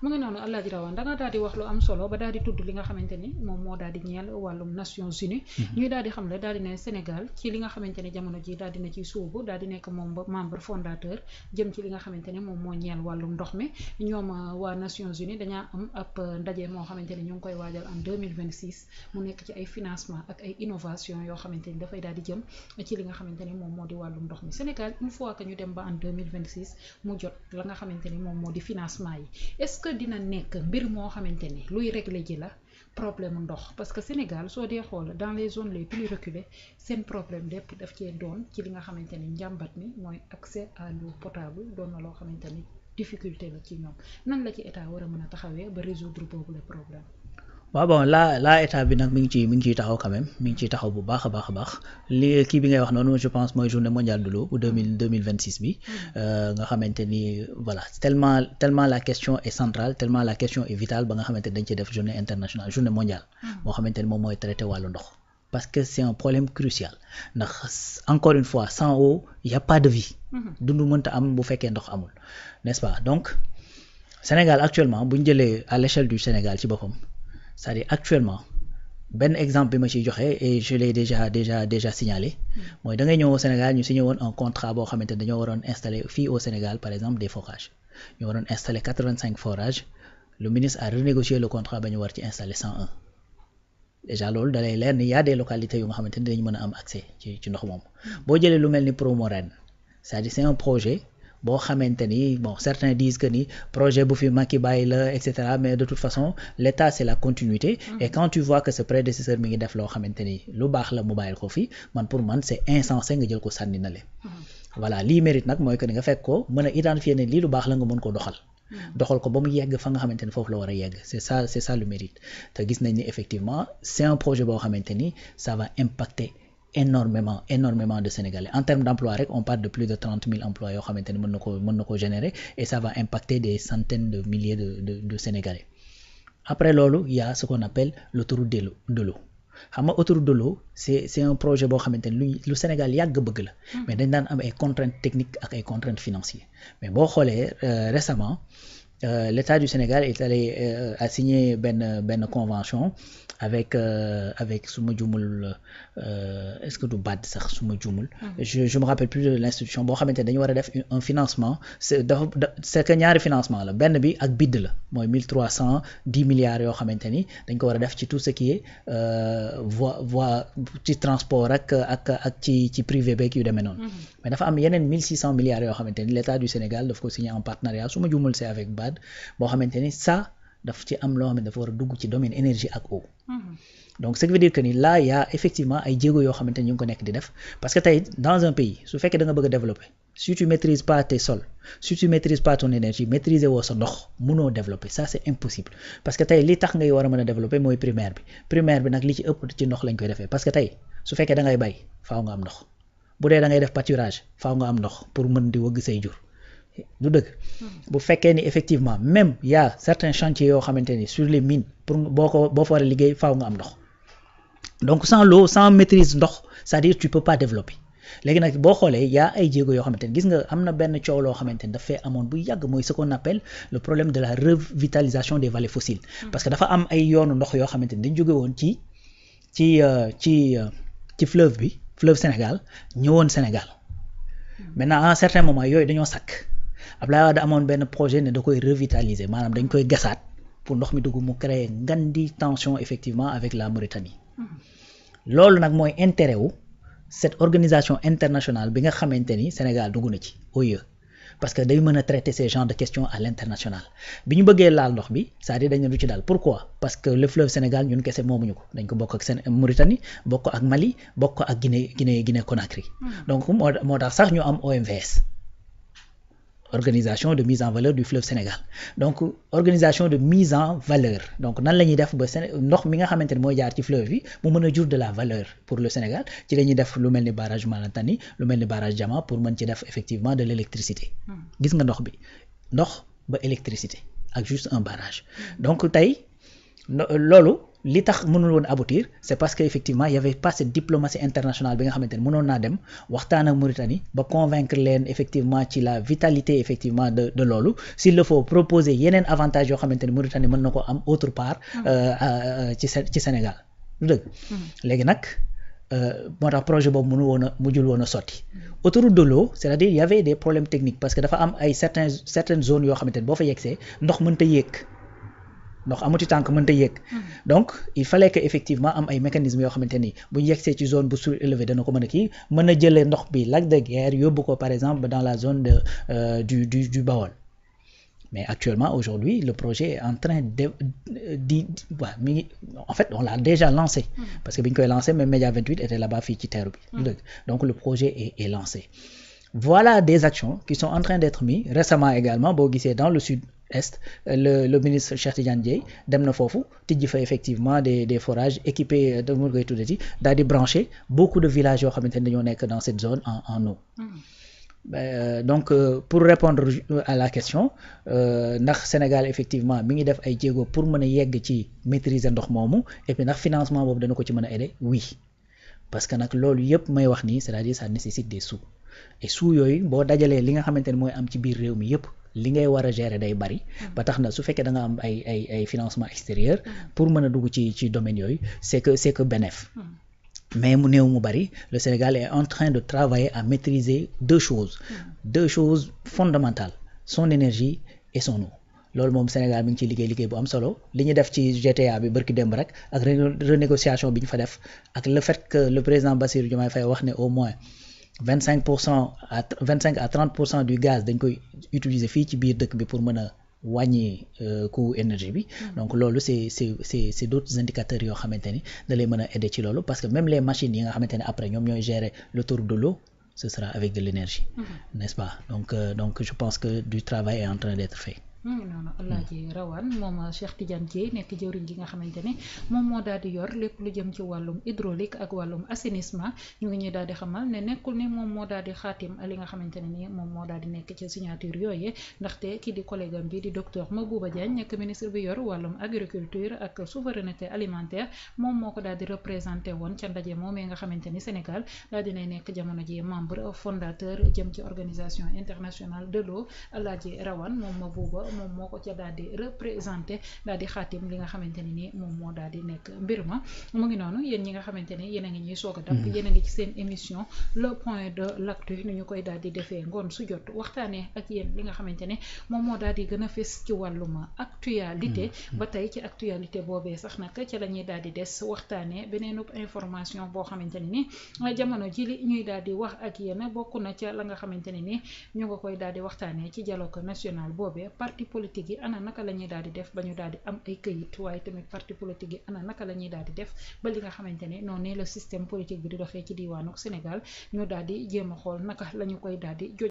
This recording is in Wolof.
mu ngi noonu Alaaji Rawane da nga daal di wax lu am solo ba daal di tudd li nga xamante ni moom moo daal di ñeel wàllum Nations Unies ñuy daal di xam le daal di ne Sénégal ci li nga xamante ne jamono ji daal dina ciy suubu daal di nekk moom membre fondateur jëm ci li nga xamante ne moom moo ñeel wàllum ndox mi ñoom waa Nations Unies dañaa am ab ndaje moo xamante ni ñu ngi koy waajal en 2026 mu nekk ci ay financement ak ay innovation yoo xamante ni dafay daal di jëm ci li nga xamante ni moom moo di wàllum ndox mi Sénégal une fois que ñu dem ba en 2026 mu jot la nga xamante ni moom moo di financement yi est-ce que dina nekk mbir moo xamante ni luy régler ji la problème ndox parce que Sénégal soo dee xool dans les zones les plus reculées seen problème lépp daf cee doon ci li nga xamante ni njàmbat mi mooy accès à l'eau potable doon na loo xamante ni difficulté la ci ñoom nan la ci état war a mën a taxawee ba résoudre boobu le problème. waaw bon la état bi nag mi ngi ciy taxaw quand même mi ngi ciy taxaw bu baax a baax li kii bi ngay wax noonu je pense mooy journée mondiale de l'eau bu 2026 bi nga xamante ni voilà tellement la question est centrale tellement la question est vitale ba nga xamante ni dañ ci def journée internationale journée mondiale moo xamante ni moom mooy traité wàllu ndox parce que c'est un problème crucial ndax encore une fois sans eau il y a pas de vie dund mënta am bu fekkee ndox amul n'est-ce pas donc Sénégal actuellement bu ñu jëlee à l'échelle du Sénégal ci boppam c'est-à-dire actuellement benn exemple bi ma ciy joxe et je l'ai déjà signalé mooy da ngay ñëw au Sénégal ñu signé woon un contrat boo xamante ne dañoo waroon installer fii au Sénégal par exemple des forages ñu waroon installer 85 forages le ministre a renégocié le contrat ba ñu war ci installer 101 déjà loolu dalay leer ni y a des localités yu nga xamante ni dañu mën a am accès ci ndox moom boo jëlee lu mel ni Promorène c'est-à-dire c'est un projet boo xamante ni bon certains disent que ni projet bu fi Macky bàyyi la et cetera mais de toute façon l'État c'est la continuité et quand tu vois que ce prédécesseur mi ngi def loo xamante ni lu baax la mu bàyyil ko fi pour man c'est insensé nga jël ko sànni na le voilà lii mérite nag mooy que ni nga fekk ko mën a identifier ne lii lu baax la nga mën ko doxal ko ba mu yegg fa nga xamante ni foofu la war a yegg c'est ça le mérite te gis nañ ni effectivement c'est un projet boo xamante ni ça va impacter énormément de Sénégalais en termes d'emploi rek on parle de plus de 30 000 emplois yoo xamante ni mën na ko générer et ça va impacter des centaines de milliers de Sénégalais après loolu il y a ce qu'on appelle l'autoroute de l'eau xam nga autoroute de l'eau c'est un projet boo xamante ni lu Sénégal yàgg bëgg la mais dañ daan am ay contraintes techniques ak ay contraintes financières mais boo xoolee récemment l'État du Sénégal est allé a signé benn convention avec su ma juumul est-ce que du BAD sax su ma juumul je me rappelle plus de l'institution boo xamante ne dañu war a def un financement c'est que ñaari financement la benn bi ak BID la mooy 1310 milliards yoo xamante ni dañ ko war a def ci tout ce qui est voie ci transport ak ci privé beeg yu demee noonu mais dafa am yeneen 1600 milliards yoo xamante ni l'État du Sénégal daf ko signé en partenariat su ma juumul c'est avec BAD boo xamante ni ça daf ci am loo xam ne dafa war a dugg ci domaine énergie ak eau donc ce qui veut dire que ni là il y a effectivement ay jéego yoo xamante ni ñu ngi ko nekk di def parce que tey dans un pays su fekkee da nga bëgg a développer si tu maîtrises pas tes sols si tu maîtrises pas ton énergie maîtriser woo sa ndox mënoo développer ça c'est impossible parce que tey li tax ngay war a mën a développer mooy primaire bi nag li ci ëpp ci ndox lañ koy defee parce que tey su fekkee da ngay bay faaw nga am ndox bu dee da ngay def pâturage faaw nga am ndox pour mën di wëgg say jur du dëgg bu fekkee ni effectivement même y a certains chantiers yoo xamante ni sur les mines pour boo fa war a liggéey faaw nga am ndox donc sans l'eau sans maîtrise ndox c'est-à-dire tu peux pas développer léegi nag boo xoolee y a ay jéego yoo xamante ni gis nga am na benn coow loo xamante ni dafay amoon bu yàgg mooy ce qu'on appelle le problème de la revitalisation des vallées fossiles parce que dafa am ay yoonu ndox yoo xamante ni dañ jóge woon ci fleuve Sénégal ñëwoon Sénégal maintenant à un certain moment yooyu dañoo sakk Abdoulaye Wade amoon benn projet ne da koy revitaliser maanaam dañ koy gasaat pour ndox mi dugg mu créer ngandi tension effectivement avec la Mauritanie loolu nag mooy intérêt wu cette organisation internationale bi nga xamante ni Sénégal dugg na ci OIE parce que day mën a traiter ces genres de questions à l'international bi ñu bëggee laal ndox bi c'est-à-dire dañ ne du ci daal pourquoi parce que le fleuve Sénégal ñun kese moomuñu ko dañ ko bokk ak Mauritanie bokk ak Mali bokk ak Guinée Conakry donc moo tax sax ñu am OMVS organisation de mise en valeur du fleuve Sénégal donc organisation de mise en valeur donc nan la ñuy def ba ndox mi nga xamante ne mooy jaar ci fleuve bi mu mën a jur de la valeur pour le Sénégal ci la ñuy def lu mel ni barrage Malantani lu mel ni barrage Diama pour mën ci def effectivement de l'électricité gis nga ndox ba électricité ak juste un barrage donc tey loolu li tax mënul woon aboutir c'est parce que effectivement il y avait pas cette diplomatie internationale bi nga xamante ne mënoon naa dem waxtaan ak Mauritanie ba convaincre leen effectivement ci la vitalité effectivement de loolu s'il le faut proposer yeneen avantages yoo xamante ne Mauritanie mën na ko am autre part ci Sénégal lu dëgg léegi nag moo tax projet boobu mujjul woon a sotti autoroute de l'eau c'est-à-dire il y avait des problèmes techniques parce que dafa am ay certaines zones yoo xamante ne boo fa yegsee ndox mënta yéeg ndox amuti tànk mënta yéeg donc il fallait que effectivement am ay mécanismes yoo xamante ni bu ñu yegsee ci zone bu surélevé dana ko mën a kii mën a jëlee ndox bi lac de Guiers yóbbu ko par exemple dans la zone du Baol mais actuellement aujourd'hui le projet est en train en fait on l'a déjà lancé parce que bi ñu koy lancé même Média 28 était là-bas fii ci teeru bi donc le projet est lancé voilà des actions qui sont en train d'être mises récemment également boo gisee dans le sud-est le ministre Cheikh Tidiane Dièye dem na foofu tijji fa effectivement des forages équipés de mu koy tuddati daal di brancher beaucoup de villages yoo xamante ne dañoo nekk dans cette zone en eau donc pour répondre à la question ndax Sénégal effectivement mi ngi def ay jéego pour mën a yegg ci maîtriser ndox moomu et puis ndax financement boobu dana ko ci mën a aider oui parce que nag loolu yëpp may wax nii c'est-à-dire ça nécessite des sous et sous yooyu boo dajalee li nga xamante ne mooy am ci biir réew mi yëpp li ngay war a gérer day bari ba tax na su fekkee da nga am ay financement extérieur pour mën a dugg ci domaine yooyu c'est que bénéf mais mu néew mu bari le Sénégal est en train de travailler à maîtriser deux choses fondamentales son énergie et son eau loolu moom Sénégal mi ngi ciy liggéey bu am solo li ñu def ci GTA bi barki démb rek ak renégociation bi ñu fa def ak le fait que le président Bassirou Diomaye Faye wax ne au moins 25 à 30% du gaz dañ koy utiliser fii ci biir dëkk bi pour mën a wàññi coût énergie bi donc loolu c'est d'autres indicateurs yoo xamante ni da lay mën a aider ci loolu parce que même les machines yi nga xamante ne après ñoom ñooy gérer l'autoroute de l'eau ce sera avec de l'énergie n'est-ce pas donc je pense que du travail est en train d'être fait noonu Alaaji Rawane moom Cheikh Tidiane Dièye nekk jëwriñ ji nga xamante ne moom moo daal di yor lépp lu jëm ci wàllum hydraulique ak wàllum assainissement ñu ngi ñuy daal di xamal ne nekkul ne moom moo daal di xaatim li nga xamante ne ni moom moo daal di nekk ci signature yooyu ndaxte ki di collègue am bi di docteur Mabouba Diagne nekk ministre bi yor wàllum agriculture ak souveraineté alimentaire moom moo ko daal di représenté woon ca ndaje moomee nga xamante ni Sénégal daal dinay nekk jamono ji membre fondateur jëm ci organisation internationale de l'eau Alaaji Rawane moom Mabouba moom moo ko ca daal di représenté daal di xaatim li nga xamante ne ni moom moo daal di nekk mbir ma mu ngi noonu yéen ñi nga xamante ne yéen a ngi ñuy soog a dab yéen a ngi ci seen émission le point de l'actu ni ñu koy daal di defee ngoon su jot waxtaanee ak yéen li nga xamante ne moom moo daal di gën a fës ci wàllum actualité ba tey ci actualité boobee sax nag ca la ñuy daal di des waxtaanee beneenub information boo xamante ne ni jamono ji li ñuy daal di wax ak yéen bokk na ca la nga xamante ne ni ñu nga koy daal di waxtaanee ci dialogue national boobee parti politique yi ana naka la ñuy daal di def ba ñu daal di am ay këyit waaye tamit parti politique yi ana naka la ñuy daal di def ba li nga xamante ne noonu ne le système politique bi di doxee ci diwaanu Sénégal ñu daal di jéem a xool naka la ñu koy daal di